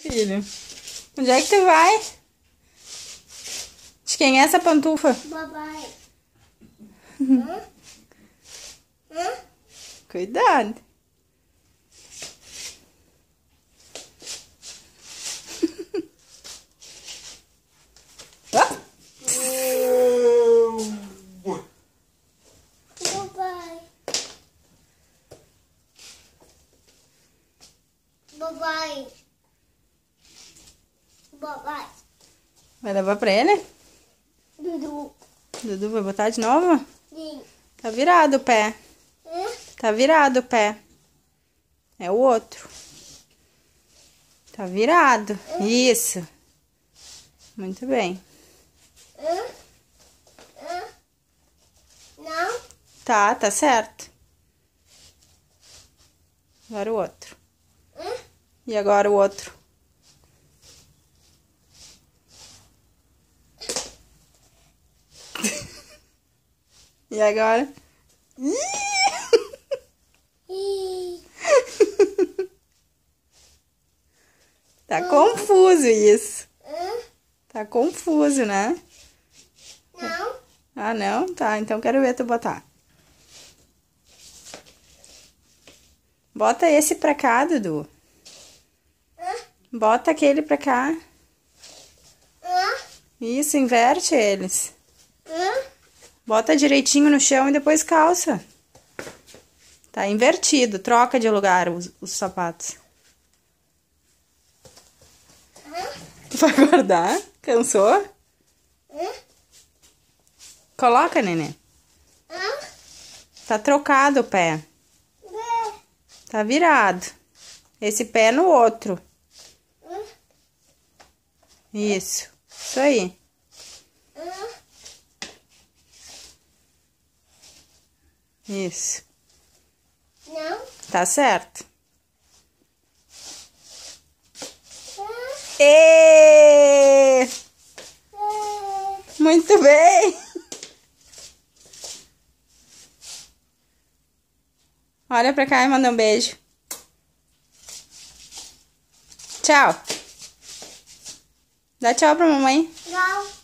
Filho, onde é que tu vai? De quem é essa pantufa? Papai. Cuidado. Ó. Papai. Papai. Papai. Vai levar pra ele? Dudu. Dudu vai botar de novo? Sim. Tá virado o pé. Tá virado o pé. É o outro. Tá virado. Isso. Muito bem. Não? Tá certo. Agora o outro. E agora o outro. E agora? Tá confuso isso. Tá confuso, né? Não? Ah, não? Tá, então quero ver tu botar. Bota esse pra cá, Dudu. Bota aquele pra cá. Isso, inverte eles. Bota direitinho no chão e depois calça. Tá invertido. Troca de lugar os sapatos. Vai guardar? Cansou? Coloca, neném. Tá trocado o pé. Tá virado. Esse pé no outro. Isso. Isso aí. Isso. Não? Tá certo. Ê! Muito bem. Olha pra cá e manda um beijo. Tchau. Dá tchau pra mamãe. Não.